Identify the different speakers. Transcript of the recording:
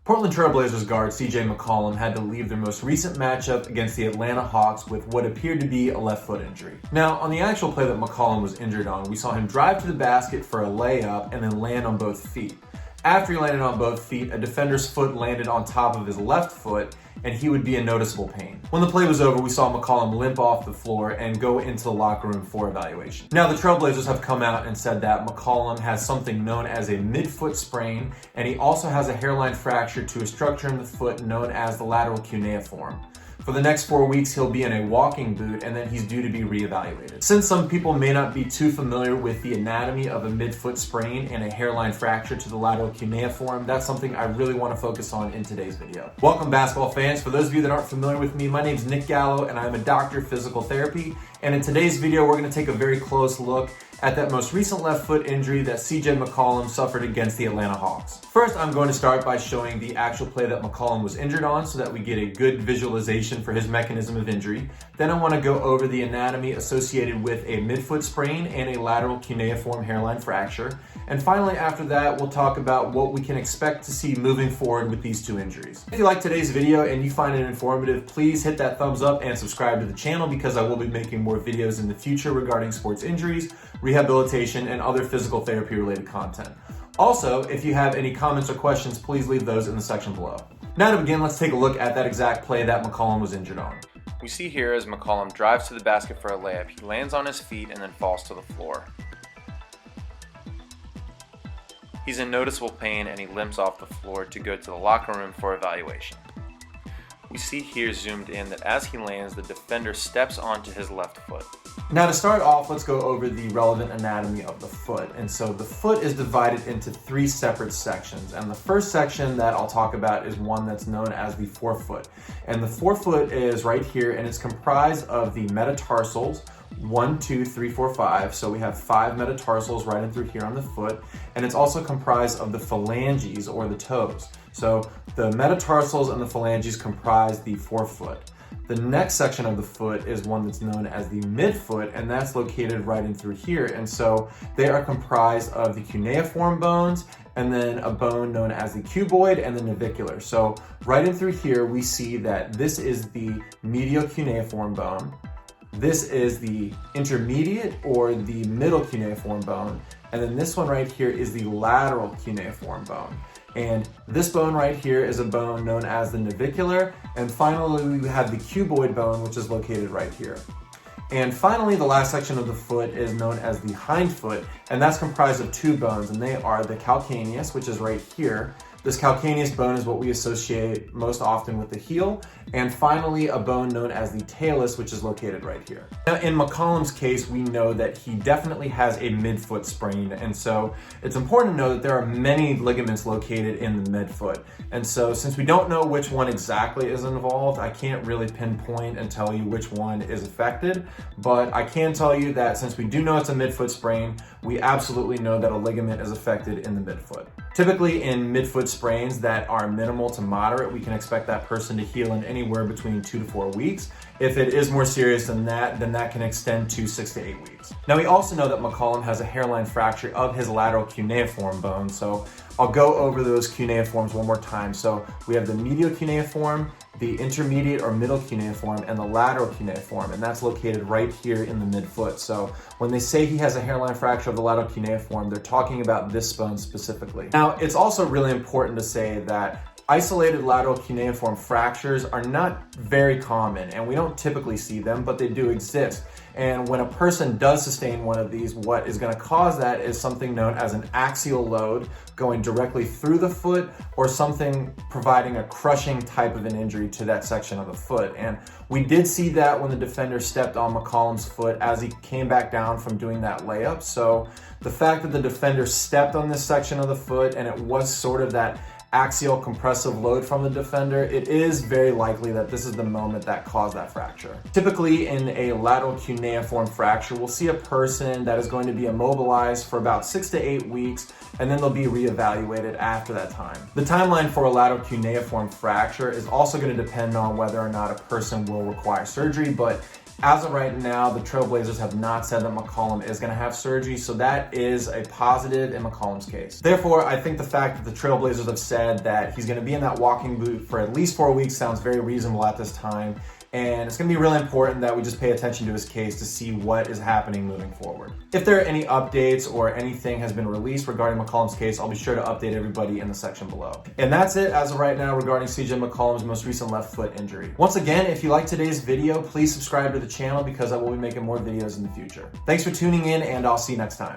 Speaker 1: Portland Trailblazers guard CJ McCollum had to leave their most recent matchup against the Atlanta Hawks with what appeared to be a left foot injury. Now, on the actual play that McCollum was injured on, we saw him drive to the basket for a layup and then land on both feet. After he landed on both feet, a defender's foot landed on top of his left foot, and he would be in noticeable pain. When the play was over, we saw McCollum limp off the floor and go into the locker room for evaluation. Now, the Trailblazers have come out and said that McCollum has something known as a midfoot sprain, and he also has a hairline fracture to a structure in the foot known as the lateral cuneiform. For the next 4 weeks, he'll be in a walking boot, and then he's due to be reevaluated. Since some people may not be too familiar with the anatomy of a midfoot sprain and a hairline fracture to the lateral cuneiform, that's something I really want to focus on in today's video. Welcome, basketball fans. For those of you that aren't familiar with me, my name's Nick Gallo, and I'm a doctor of physical therapy. And in today's video, we're going to take a very close look at that most recent left foot injury that CJ McCollum suffered against the Atlanta Hawks. First, I'm going to start by showing the actual play that McCollum was injured on so that we get a good visualization for his mechanism of injury. Then I want to go over the anatomy associated with a midfoot sprain and a lateral cuneiform hairline fracture. And finally, after that, we'll talk about what we can expect to see moving forward with these two injuries. If you like today's video and you find it informative, please hit that thumbs up and subscribe to the channel because I will be making more videos in the future regarding sports injuries, rehabilitation, and other physical therapy related content. Also, if you have any comments or questions, please leave those in the section below. Now to begin, let's take a look at that exact play that McCollum was injured on.
Speaker 2: We see here as McCollum drives to the basket for a layup, he lands on his feet and then falls to the floor. He's in noticeable pain and he limps off the floor to go to the locker room for evaluation. We see here zoomed in that as he lands, the defender steps onto his left foot.
Speaker 1: Now to start off, let's go over the relevant anatomy of the foot. And so the foot is divided into three separate sections. And the first section that I'll talk about is one that's known as the forefoot. And the forefoot is right here, and it's comprised of the metatarsals, 1, 2, 3, 4, 5. So we have 5 metatarsals right in through here on the foot. And it's also comprised of the phalanges, or the toes. So the metatarsals and the phalanges comprise the forefoot. The next section of the foot is one that's known as the midfoot, and that's located right in through here. And so they are comprised of the cuneiform bones and then a bone known as the cuboid and the navicular. So right in through here, we see that this is the medial cuneiform bone. This is the intermediate or the middle cuneiform bone. And then this one right here is the lateral cuneiform bone. And this bone right here is a bone known as the navicular. And finally, we have the cuboid bone, which is located right here. And finally, the last section of the foot is known as the hindfoot, and that's comprised of 2 bones, and they are the calcaneus, which is right here. This calcaneus bone is what we associate most often with the heel. And finally, a bone known as the talus, which is located right here. Now, in McCollum's case, we know that he definitely has a midfoot sprain. And so it's important to know that there are many ligaments located in the midfoot. And so since we don't know which one exactly is involved, I can't really pinpoint and tell you which one is affected. But I can tell you that since we do know it's a midfoot sprain, we absolutely know that a ligament is affected in the midfoot. Typically in midfoot sprains that are minimal to moderate, we can expect that person to heal in anywhere between 2 to 4 weeks. If it is more serious than that, then that can extend to 6 to 8 weeks. Now, we also know that McCollum has a hairline fracture of his lateral cuneiform bone. So I'll go over those cuneiforms one more time. So we have the medial cuneiform, the intermediate or middle cuneiform, and the lateral cuneiform, and that's located right here in the midfoot. So when they say he has a hairline fracture of the lateral cuneiform, they're talking about this bone specifically. Now, it's also really important to say that isolated lateral cuneiform fractures are not very common, and we don't typically see them, but they do exist. And when a person does sustain one of these, what is going to cause that is something known as an axial load going directly through the foot, or something providing a crushing type of an injury to that section of the foot. And we did see that when the defender stepped on McCollum's foot as he came back down from doing that layup. So the fact that the defender stepped on this section of the foot and it was sort of that axial compressive load from the defender, it is very likely that this is the moment that caused that fracture. Typically in a lateral cuneiform fracture, we'll see a person that is going to be immobilized for about 6 to 8 weeks, and then they'll be reevaluated after that time. The timeline for a lateral cuneiform fracture is also going to depend on whether or not a person will require surgery, but As of right now, the Trailblazers have not said that McCollum is going to have surgery, so that is a positive in McCollum's case. Therefore, I think the fact that the Trailblazers have said that he's going to be in that walking boot for at least 4 weeks sounds very reasonable at this time. And it's going to be really important that we just pay attention to his case to see what is happening moving forward. If there are any updates or anything has been released regarding McCollum's case, I'll be sure to update everybody in the section below. And that's it as of right now regarding CJ McCollum's most recent left foot injury. Once again, if you like today's video, please subscribe to the channel because I will be making more videos in the future. Thanks for tuning in, and I'll see you next time.